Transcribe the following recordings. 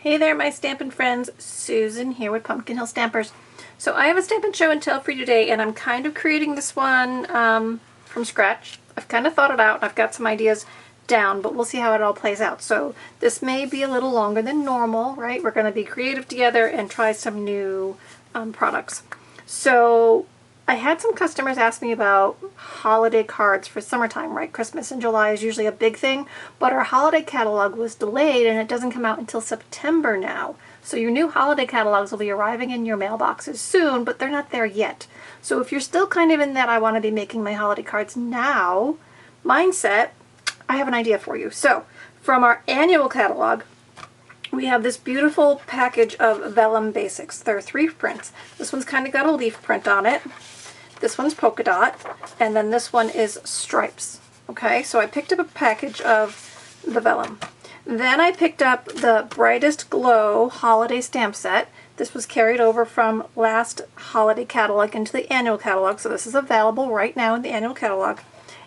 Hey there, my Stampin' friends. Susan here with Pumpkin Hill Stampers. So I have a Stampin' Show and Tell for you today, and I'm kind of creating this one from scratch. I've kind of thought it out, and I've got some ideas down, but we'll see how it all plays out. So this may be a little longer than normal, right? We're going to be creative together and try some new products. So I had some customers ask me about holiday cards for summertime, right? Christmas in July is usually a big thing, but our holiday catalog was delayed and it doesn't come out until September now. So your new holiday catalogs will be arriving in your mailboxes soon, but they're not there yet. So if you're still kind of in that I want to be making my holiday cards now mindset, I have an idea for you. So from our annual catalog, we have this beautiful package of Vellum basics. There are 3 prints. This one's kind of got a leaf print on it. This one's polka dot, and then this one is stripes. Okay, so I picked up a package of the Vellum. Then I picked up the Brightest Glow holiday stamp set. This was carried over from last holiday catalog into the annual catalog, so this is available right now in the annual catalog.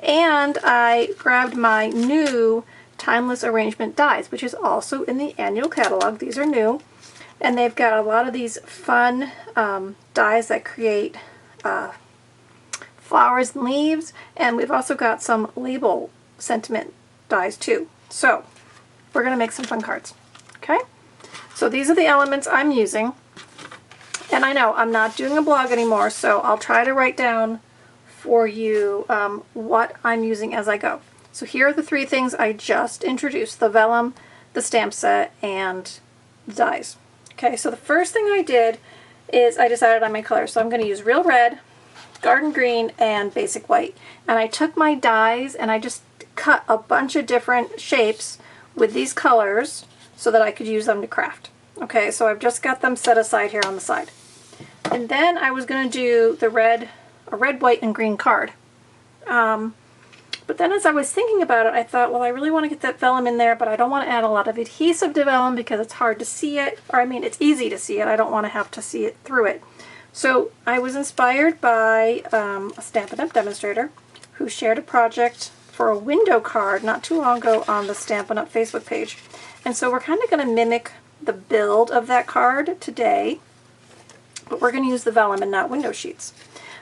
And I grabbed my new Timeless Arrangement dies, which is also in the annual catalog. These are new, and they've got a lot of these fun dies that create flowers and leaves, and we've also got some label sentiment dies too. So we're going to make some fun cards. Okay, so these are the elements I'm using, and I know I'm not doing a blog anymore, so I'll try to write down for you what I'm using as I go. So here are the 3 things I just introduced: the Vellum, the stamp set, and the dies. Okay, so the first thing I did is I decided on my colors. So I'm going to use Real Red, Garden Green, and Basic White. And I took my dies and I just cut a bunch of different shapes with these colors so that I could use them to craft. Okay, so I've just got them set aside here on the side. And then I was going to do the a red, white, and green card. But then as I was thinking about it, I thought, well, I really want to get that Vellum in there, but I don't want to add a lot of adhesive to Vellum because it's hard to see it. Or I mean, it's easy to see it. I don't want to have to see it through it. So I was inspired by a Stampin' Up demonstrator who shared a project for a window card not too long ago on the Stampin' Up Facebook page. And so we're kind of going to mimic the build of that card today, but we're going to use the Vellum and not window sheets.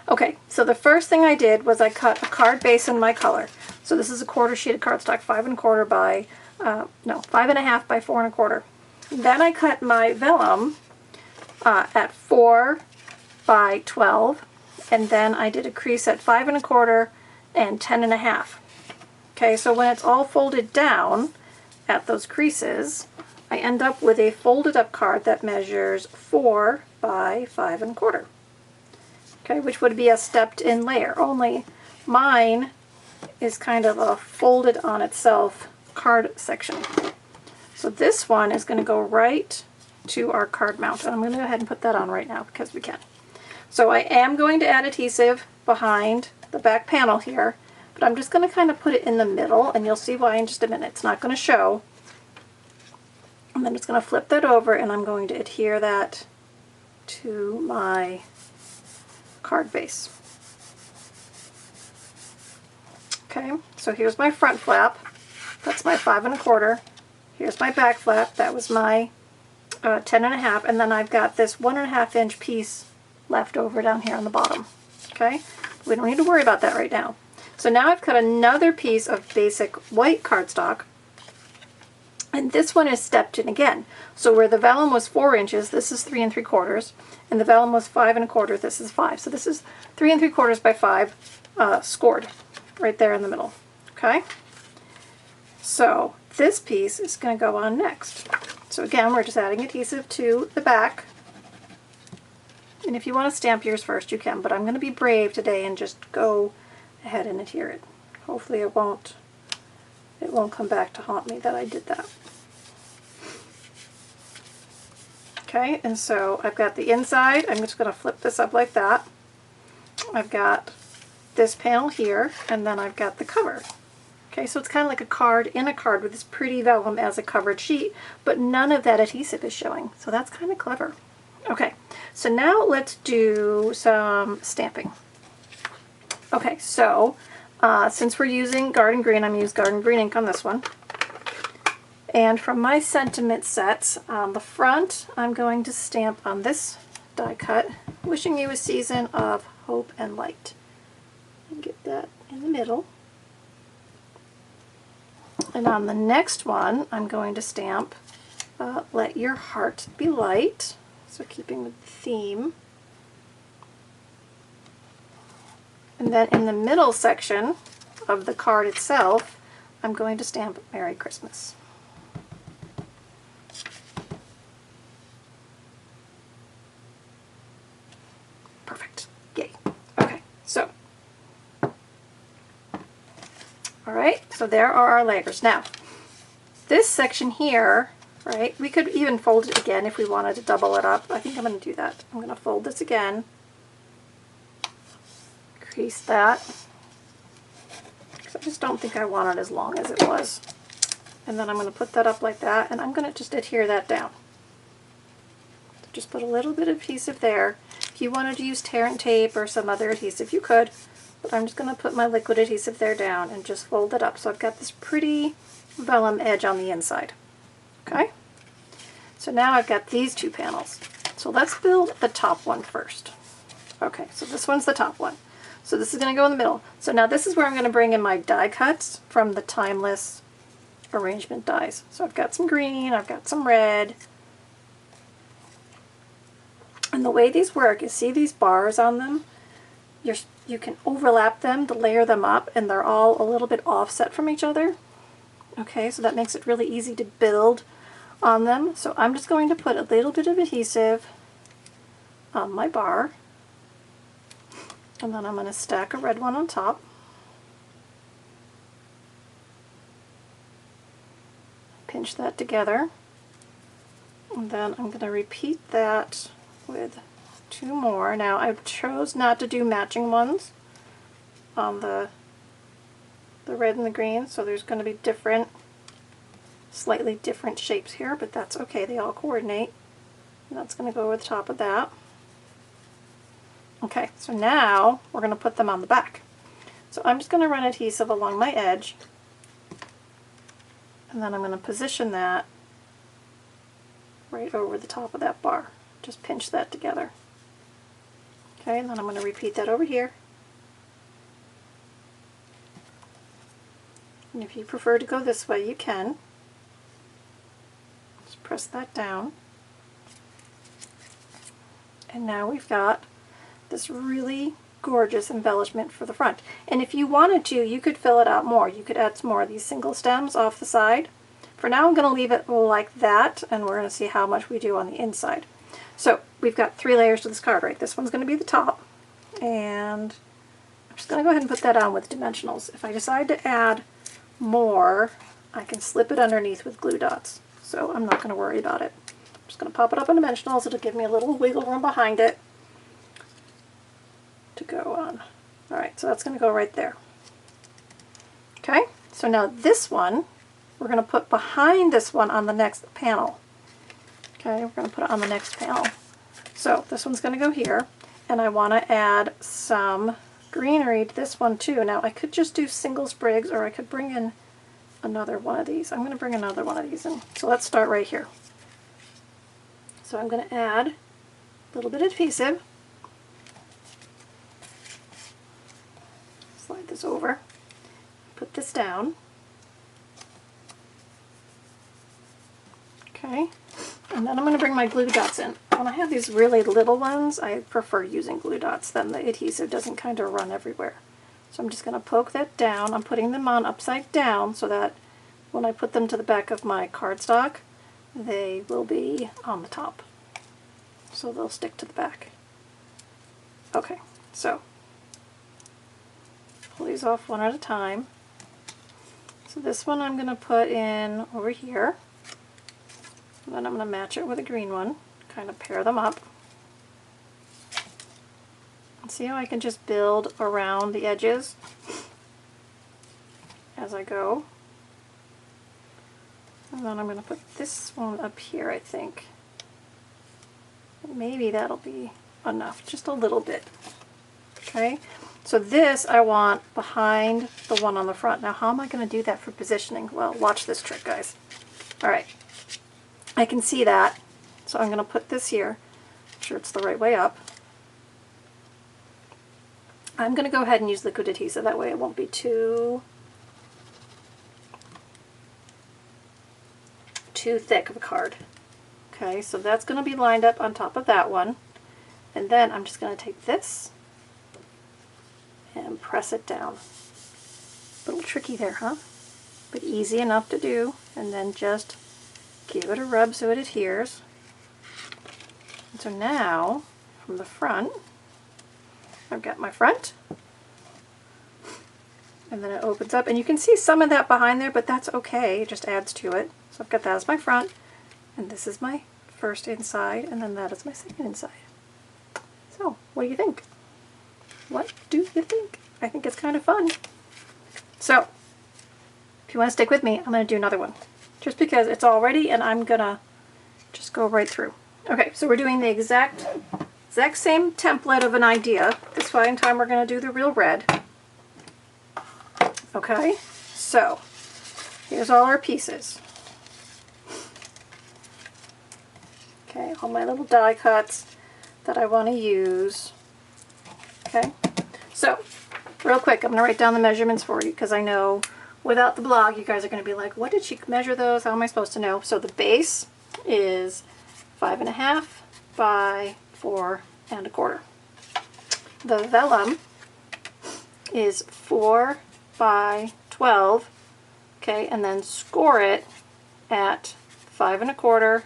Okay, so the first thing I did was I cut a card base in my color. So this is a 1/4 sheet of cardstock, 5 1/4 by, 5 1/2 by 4 1/4. Then I cut my Vellum at 4 by 12, and then I did a crease at 5 1/4 and 10 1/2. Okay, so when it's all folded down at those creases, I end up with a folded up card that measures 4 by 5 1/4. Okay, which would be a stepped in layer, only mine is kind of a folded on itself card section. So this one is going to go right to our card mount, and I'm going to go ahead and put that on right now because we can. So I am going to add adhesive behind the back panel here, but I'm just going to kind of put it in the middle, and you'll see why in just a minute. It's not going to show. And then it's going to flip that over, and I'm going to adhere that to my card base. Okay, so here's my front flap. That's my 5 1/4. Here's my back flap. That was my 10 1/2. And then I've got this 1 1/2 inch piece left over down here on the bottom. Okay, we don't need to worry about that right now. So now I've cut another piece of basic white cardstock, and this one is stepped in again. So where the Vellum was 4 inches, this is 3 3/4, and the Vellum was 5 1/4, this is 5. So this is 3 3/4 by 5 scored right there in the middle. Okay, so this piece is going to go on next. So again, we're just adding adhesive to the back. And if you want to stamp yours first, you can, but I'm going to be brave today and just go ahead and adhere it. Hopefully it won't come back to haunt me that I did that. Okay, and so I've got the inside. I'm just going to flip this up like that. I've got this panel here, and then I've got the cover. Okay, so it's kind of like a card in a card with this pretty Vellum as a covered sheet, but none of that adhesive is showing, so that's kind of clever. Okay, so now let's do some stamping. Okay, so since we're using Garden Green, I'm going to use Garden Green ink on this one. And from my sentiment sets, on the front, I'm going to stamp on this die cut, wishing you a season of hope and light. And get that in the middle. And on the next one, I'm going to stamp let your heart be light. So keeping with the theme. And then in the middle section of the card itself, I'm going to stamp Merry Christmas. Perfect. Yay. Okay, so. Alright, so there are our layers. Now, this section here, right, we could even fold it again if we wanted to double it up. I think I'm going to do that. I'm going to fold this again. Crease that. I just don't think I want it as long as it was. And then I'm going to put that up like that, and I'm going to just adhere that down. So just put a little bit of adhesive there. If you wanted to use tear and tape or some other adhesive, you could. But I'm just going to put my liquid adhesive there down and just fold it up. So I've got this pretty vellum edge on the inside. Okay? So now I've got these two panels. So let's build the top one first. Okay, so this one's the top one. So this is going to go in the middle. So now this is where I'm going to bring in my die cuts from the Timeless arrangement dies. So I've got some green, I've got some red. And the way these work is, see these bars on them? You can overlap them to layer them up, and they're all a little bit offset from each other. Okay, so that makes it really easy to build on them. So I'm just going to put a little bit of adhesive on my bar. And then I'm going to stack a red one on top. Pinch that together. And then I'm going to repeat that with two more. Now I chose not to do matching ones on the red and the green, so there's going to be slightly different shapes here, but that's okay, they all coordinate. And that's going to go over the top of that. Okay, so now we're going to put them on the back. So I'm just going to run adhesive along my edge, and then I'm going to position that right over the top of that bar. Just pinch that together. Okay, and then I'm going to repeat that over here. And if you prefer to go this way, you can. Just press that down. And now we've got this really gorgeous embellishment for the front. And if you wanted to, you could fill it out more. You could add some more of these single stems off the side. For now, I'm going to leave it like that, and we're going to see how much we do on the inside. So we've got 3 layers to this card, right? This one's going to be the top, and I'm just going to go ahead and put that on with dimensionals. If I decide to add more, I can slip it underneath with glue dots. So I'm not going to worry about it. I'm just going to pop it up in dimensionals. It'll give me a little wiggle room behind it to go on. Alright, so that's going to go right there. Okay, so now this one, we're going to put behind this one on the next panel. Okay, we're going to put it on the next panel. So this one's going to go here, and I want to add some greenery to this one too. Now I could just do single sprigs, or I could bring in another one of these. I'm going to bring another one of these in. So let's start right here. So I'm going to add a little bit of adhesive. Slide this over. Put this down. Okay. And then I'm going to bring my glue dots in. When I have these really little ones, I prefer using glue dots. Then the adhesive doesn't kind of run everywhere. So I'm just going to poke that down. I'm putting them on upside down so that when I put them to the back of my cardstock, they will be on the top. So they'll stick to the back. Okay, so pull these off one at a time. So this one I'm going to put in over here. And then I'm going to match it with a green one, kind of pair them up. And see how I can just build around the edges as I go. And then I'm going to put this one up here, I think. Maybe that'll be enough, just a little bit. Okay, so this I want behind the one on the front. Now how am I going to do that for positioning? Well, watch this trick, guys. All right, I can see that, so I'm going to put this here. Make sure it's the right way up. I'm going to go ahead and use liquid adhesive, that way it won't be too thick of a card. Okay, so that's going to be lined up on top of that one, and then I'm just going to take this and press it down. A little tricky there, huh? But easy enough to do, and then just give it a rub so it adheres. And so now, from the front, I've got my front, and then it opens up, and you can see some of that behind there, but that's okay, it just adds to it. So I've got that as my front, and this is my first inside, and then that is my second inside. So, what do you think? What do you think? I think it's kind of fun. So, if you want to stick with me, I'm going to do another one. Just because it's all ready, and I'm going to just go right through. Okay, so we're doing the exact same template of an idea. This time we're going to do the real red. Okay, so here's all our pieces. Okay, all my little die cuts that I want to use. Okay, so real quick, I'm going to write down the measurements for you because I know without the blog you guys are going to be like, what did she measure those? How am I supposed to know? So the base is 5.5 by 4 1/4. The vellum is 4 by 12, okay, and then score it at 5 1/4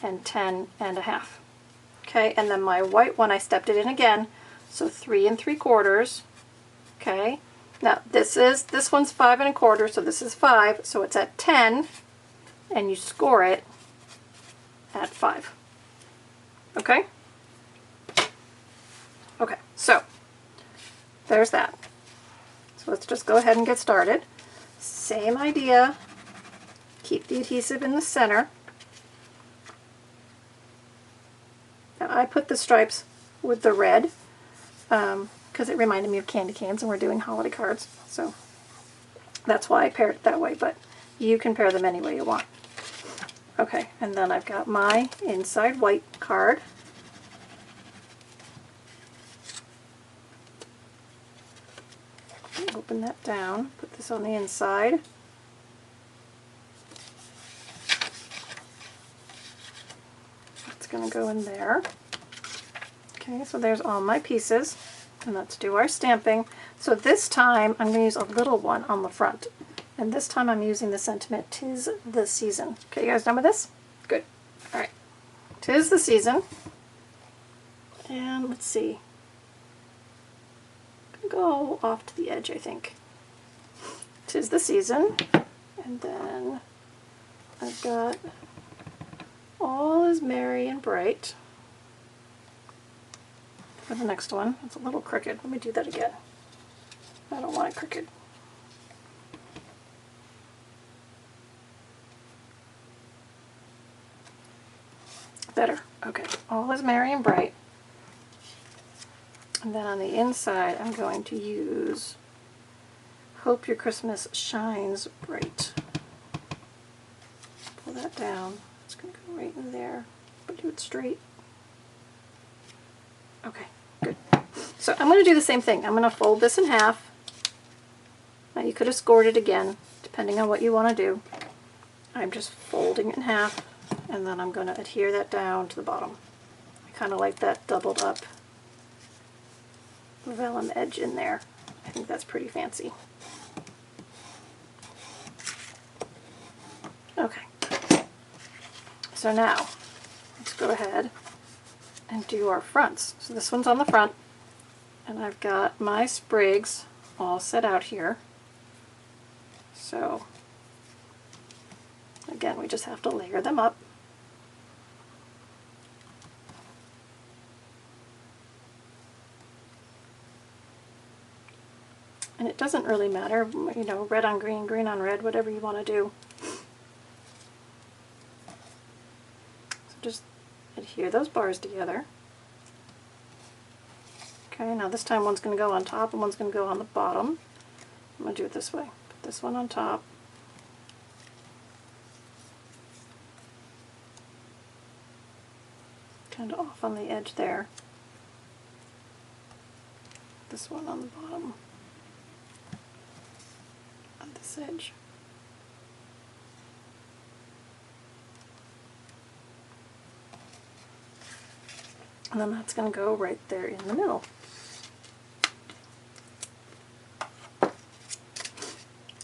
and 10 1/2. Okay, and then my white one I stepped it in again, so 3 3/4. Okay, now this one's 5 1/4, so this is 5, so it's at 10, and you score it at 5. Okay? Okay, so there's that. So let's just go ahead and get started. Same idea. Keep the adhesive in the center. Now I put the stripes with the red because it reminded me of candy canes and we're doing holiday cards. So that's why I paired it that way, but you can pair them any way you want. Okay, and then I've got my inside white card. Open that down, put this on the inside. It's going to go in there. Okay, so there's all my pieces, and let's do our stamping. So this time I'm going to use a little one on the front, and this time I'm using the sentiment, "'Tis the season." Okay, you guys done with this? Good. All right. "'Tis the season," and let's see. Go off to the edge, I think. "'Tis the season," and then I've got "All is merry and bright" for the next one. It's a little crooked. Let me do that again. I don't want it crooked. Better. Okay. "All is merry and bright." And then on the inside, I'm going to use "Hope your Christmas shines bright." Pull that down. It's going to go right in there, but do it straight. Okay, good. So I'm going to do the same thing. I'm going to fold this in half. Now you could have scored it again, depending on what you want to do. I'm just folding it in half, and then I'm going to adhere that down to the bottom. I kind of like that doubled up vellum edge in there. I think that's pretty fancy. Okay, so now let's go ahead and do our fronts. So this one's on the front, and I've got my sprigs all set out here. So again, we just have to layer them up. And it doesn't really matter, you know, red on green, green on red, whatever you want to do. So just adhere those bars together. Okay, now this time one's going to go on top and one's going to go on the bottom. I'm going to do it this way. Put this one on top. kind of off on the edge there. This one on the bottom of this edge. And then that's going to go right there in the middle.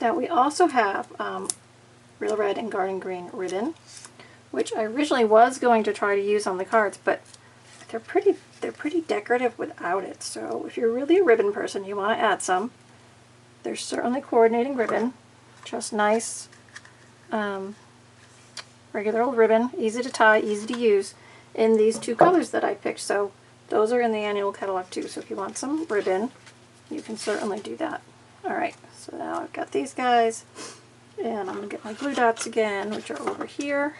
Now we also have Real Red and Garden Green ribbon, which I originally was going to try to use on the cards, but they're pretty decorative without it. So if you're really a ribbon person, you want to add some. There's certainly coordinating ribbon, just nice, regular old ribbon, easy to tie, easy to use, in these two colors that I picked. So those are in the annual catalog too. So if you want some ribbon, you can certainly do that. Alright, so now I've got these guys, and I'm going to get my glue dots again, which are over here.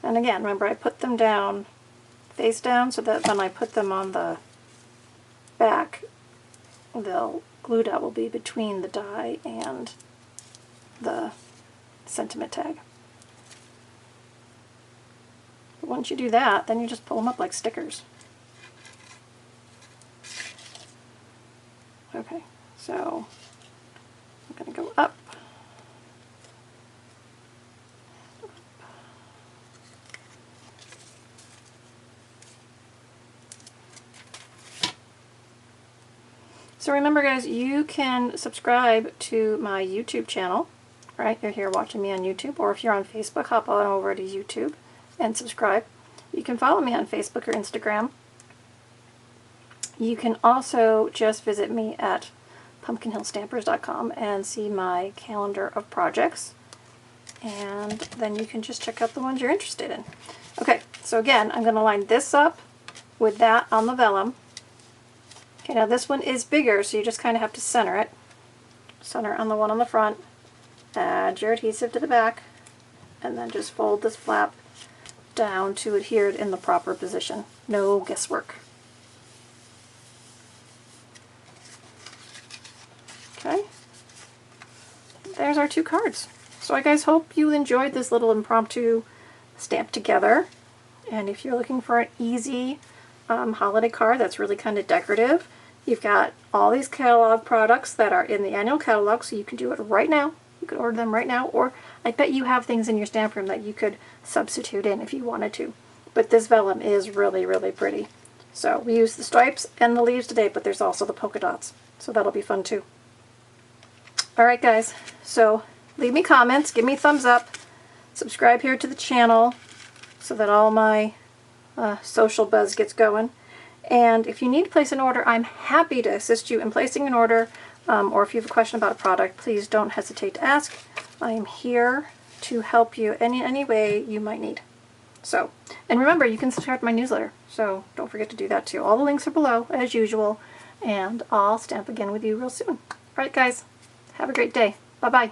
And again, remember I put them down, face down, so that when I put them on the back, the glue dot will be between the die and the sentiment tag. But once you do that, then you just pull them up like stickers. Okay, so I'm going to go up. So remember guys, you can subscribe to my YouTube channel, right? You're here watching me on YouTube, or if you're on Facebook, hop on over to YouTube and subscribe. You can follow me on Facebook or Instagram. You can also just visit me at pumpkinhillstampers.com and see my calendar of projects, and then you can just check out the ones you're interested in. Okay, so again, I'm going to line this up with that on the vellum. Okay, now this one is bigger, so you just kind of have to center it. Center on the one on the front, add your adhesive to the back, and then just fold this flap down to adhere it in the proper position. No guesswork. Okay, there's our two cards. So I guys hope you enjoyed this little impromptu stamp together. And if you're looking for an easy holiday card that's really kind of decorative, you've got all these catalog products that are in the annual catalog, so you can do it right now. You could order them right now, or I bet you have things in your stamp room that you could substitute in if you wanted to. But this vellum is really, really pretty. So we use the stripes and the leaves today, but there's also the polka dots, so that'll be fun too. Alright guys, so leave me comments, give me a thumbs up, subscribe here to the channel so that all my social buzz gets going. And if you need to place an order, I'm happy to assist you in placing an order, or if you have a question about a product, please don't hesitate to ask. I am here to help you in any way you might need. So, and remember, you can subscribe to my newsletter, so don't forget to do that too. All the links are below, as usual, and I'll stamp again with you real soon. Alright guys, have a great day. Bye-bye.